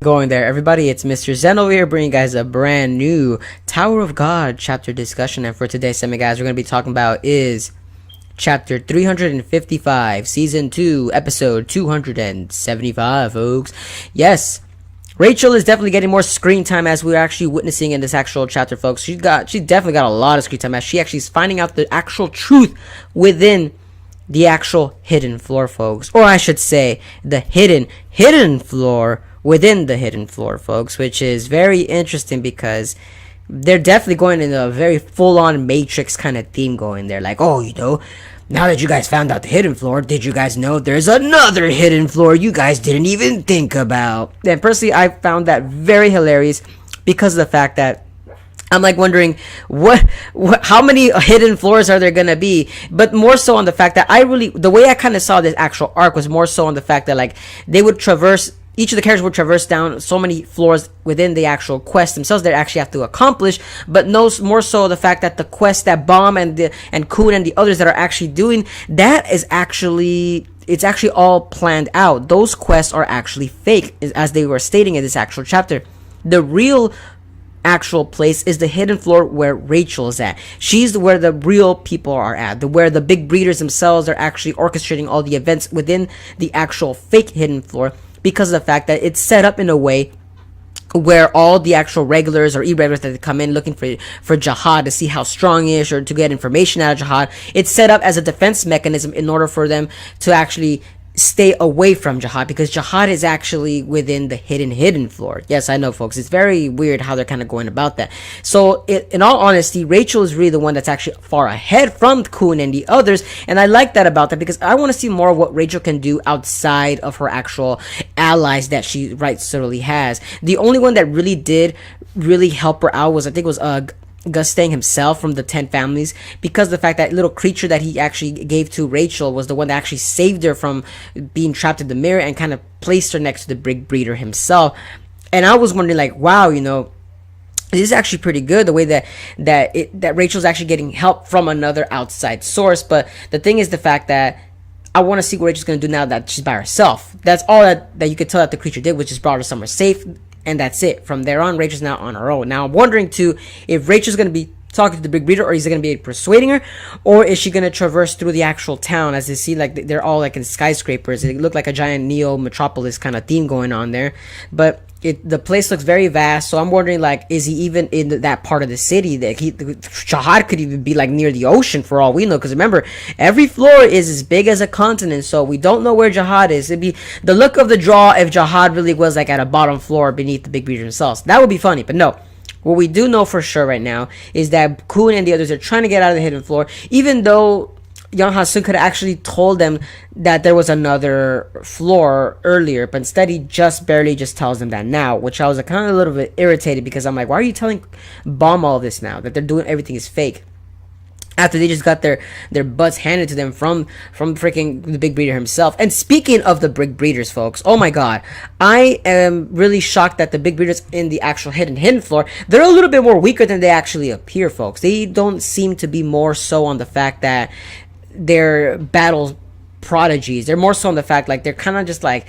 Going there, everybody, it's Mr. Zen over here bringing you guys a brand new Tower of God chapter discussion. And for today's segment, guys, we're going to be talking about is chapter 355, season 2, episode 275, folks. Yes, Rachel is definitely getting more screen time as we're actually witnessing in this actual chapter, folks. She definitely got a lot of screen time as she actually is finding out the actual truth within the actual hidden floor, folks. Or I should say, the hidden floor within the hidden floor, folks, which is very interesting because they're definitely going in a very full-on Matrix kind of theme going there. Like, oh, now that you guys found out the hidden floor, did you guys know there's another hidden floor you guys didn't even think about? And personally, I found that very hilarious because of the fact that I'm like wondering how many hidden floors are there gonna be, but more so on the fact that the way I kind of saw this actual arc was more so on the fact that like they would traverse. Each of the characters would traverse down so many floors within the actual quest themselves they actually have to accomplish, but no more so the fact that the quest that Bomb and Kun and the others that are actually doing, that is actually, it's actually all planned out. Those quests are actually fake, as they were stating in this actual chapter. The real actual place is the hidden floor where Rachel is at. She's where the real people are at, where the big breeders themselves are actually orchestrating all the events within the actual fake hidden floor, because of the fact that it's set up in a way where all the actual regulars or irregulars that come in looking for Jihad to see how strong he is or to get information out of Jihad, it's set up as a defense mechanism in order for them to actually stay away from Jihad, because Jihad is actually within the hidden floor. Yes, I know, folks, it's very weird how they're kind of going about that. So in all honesty, Rachel is really the one that's actually far ahead from Kun and the others, and I like that about that because I want to see more of what Rachel can do outside of her actual allies that she rightfully has. The only one that really did help her out was, I think it was Gustang himself from the 10 families, because the fact that little creature that he actually gave to Rachel was the one that actually saved her from being trapped in the mirror and kind of placed her next to the big breeder himself. And I was wondering, like, wow, this is actually pretty good, the way that Rachel's actually getting help from another outside source. But the thing is the fact that I want to see what Rachel's going to do now that she's by herself. That's all that you could tell that the creature did, which is brought her somewhere safe. And that's it. From there on, Rachel's now on her own. Now, I'm wondering, too, if Rachel's going to be talking to the big breeder, or is it going to be persuading her, or is she going to traverse through the actual town? As you see, like, they're all, like, in skyscrapers. It looked like a giant Neo-Metropolis kind of theme going on there. But the place looks very vast, so I'm wondering, like, is he even in that part of the city? That Jihad could even be, like, near the ocean for all we know, because remember, every floor is as big as a continent, so we don't know where Jihad is. It'd be the look of the draw if Jihad really was, like, at a bottom floor beneath the big breeder themselves. That would be funny, but no. What we do know for sure right now is that Kun and the others are trying to get out of the hidden floor, even though Young Ha-sun could have actually told them that there was another floor earlier, but instead he just barely tells them that now, which I was kind of a little bit irritated, because I'm like, why are you telling Bomb all this now, that they're doing everything is fake, after they just got their butts handed to them from freaking the big breeder himself. And speaking of the big breeders, folks, oh my god, I am really shocked that the big breeders in the actual hidden floor, they're a little bit more weaker than they actually appear, folks. They don't seem to be more so on the fact that they're battle prodigies. They're more so on the fact, like, they're kind of just like,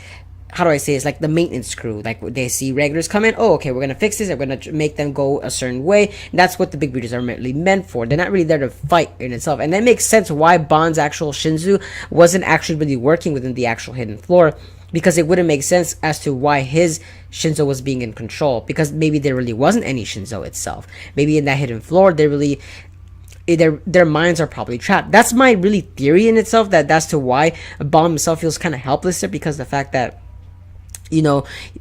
how do I say, it's like the maintenance crew. Like, they see regulars come in, oh, okay, we're gonna fix this, we're gonna make them go a certain way. And that's what the big breeders are really meant for. They're not really there to fight in itself, and that makes sense why Bond's actual Shinzu wasn't actually really working within the actual hidden floor, because it wouldn't make sense as to why his Shinzo was being in control, because maybe there really wasn't any Shinzo itself. Maybe in that hidden floor they really, their minds are probably trapped. That's my really theory in itself, that's to why Bomb himself feels kind of helpless there, because the fact that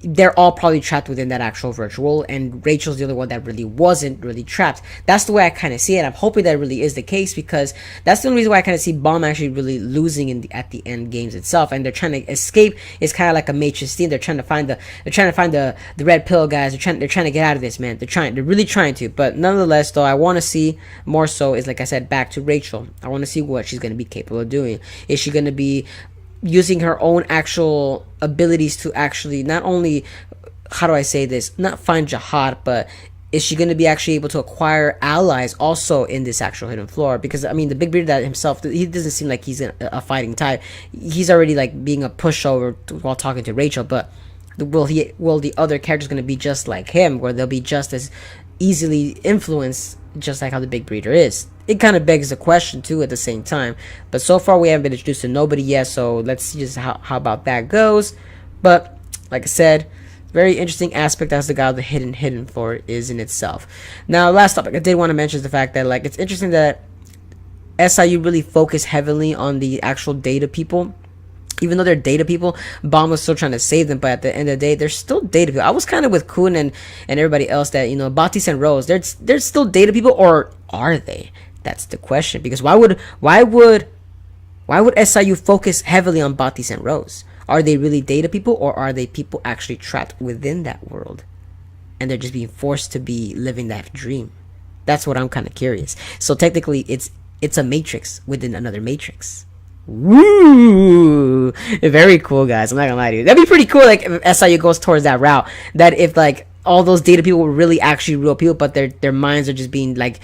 they're all probably trapped within that actual virtual, and Rachel's the only one that really wasn't really trapped. That's the way I kind of see it. I'm hoping that really is the case, because that's the only reason why I kind of see Bomb actually really losing at the end games itself, and they're trying to escape. It's kind of like a Matrix theme. They're trying to find the red pill guys. They're trying to get out of this, man. They're really trying to. But nonetheless, though, I want to see more so is, like I said, back to Rachel. I want to see what she's going to be capable of doing. Is she going to be using her own actual abilities to actually not only, how do I say this, not find Jihad, but is she going to be actually able to acquire allies also in this actual hidden floor? Because, I mean, the big beard that himself, he doesn't seem like he's a fighting type. He's already, like, being a pushover while talking to Rachel, but will the other characters going to be just like him, where they'll be just as easily influenced, just like how the big breeder is? It kind of begs the question too at the same time. But so far we haven't been introduced to nobody yet, so let's see just how about that goes. But like I said, very interesting aspect as the guy of the hidden floor is in itself. Now, last topic I did want to mention is the fact that, like, it's interesting that SIU really focus heavily on the actual data people. Even though they're data people, Bomb was still trying to save them, but at the end of the day, they're still data people. I was kind of with Kun and everybody else that, you know, Batis and Rose, they're still data people, or are they? That's the question. Because why would SIU focus heavily on Batis and Rose? Are they really data people, or are they people actually trapped within that world, and they're just being forced to be living that dream? That's what I'm kind of curious. So technically, it's a matrix within another matrix. Woo! Very cool, guys. I'm not gonna lie to you. That'd be pretty cool. Like, if SIU goes towards that route, that if like all those data people were really actually real people, but their minds are just being like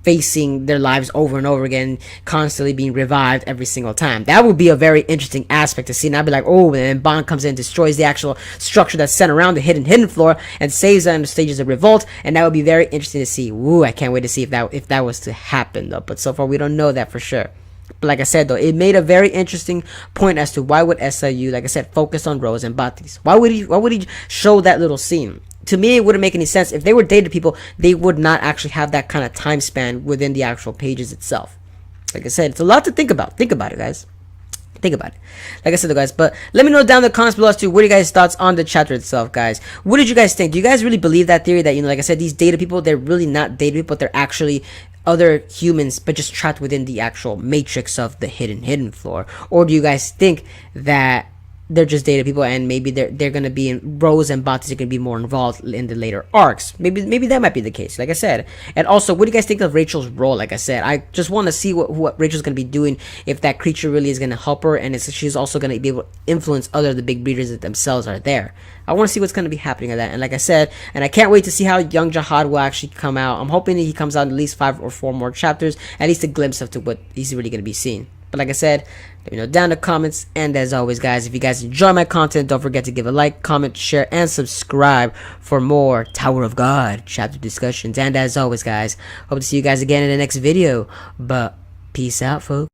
facing their lives over and over again, constantly being revived every single time. That would be a very interesting aspect to see. And I'd be like, oh, and then Bond comes in and destroys the actual structure that's sent around the hidden floor and saves them in the stages of revolt. And that would be very interesting to see. Woo! I can't wait to see if that was to happen though. But so far we don't know that for sure. But like I said though, it made a very interesting point as to why would SIU, like I said, focus on Rose and Batis. Why would he show that little scene? To me, it wouldn't make any sense. If they were data people, they would not actually have that kind of time span within the actual pages itself. Like I said, it's a lot to think about. Think about it, guys. Think about it. Like I said, though, guys. But let me know down in the comments below as to what are you guys' thoughts on the chapter itself, guys. What did you guys think? Do you guys really believe that theory that, you know, like I said, these data people, they're really not data people, but they're actually other humans, but just trapped within the actual matrix of the hidden floor? Or do you guys think that they're just data people, and maybe they're gonna be in Rose and Batis are gonna be more involved in the later arcs? Maybe that might be the case, like I said. And also, what do you guys think of Rachel's role? Like I said, I just want to see what Rachel's gonna be doing, if that creature really is gonna help her, and she's also gonna be able to influence other the big breeders that themselves are there. I want to see what's gonna be happening with that. And like I said, and I can't wait to see how young Jihad will actually come out. I'm hoping that he comes out in at least 5 or 4 more chapters, at least a glimpse of to what he's really gonna be seeing. But like I said, let me know down in the comments. And as always, guys, if you guys enjoy my content, don't forget to give a like, comment, share, and subscribe for more Tower of God chapter discussions. And as always, guys, hope to see you guys again in the next video. But peace out, folks.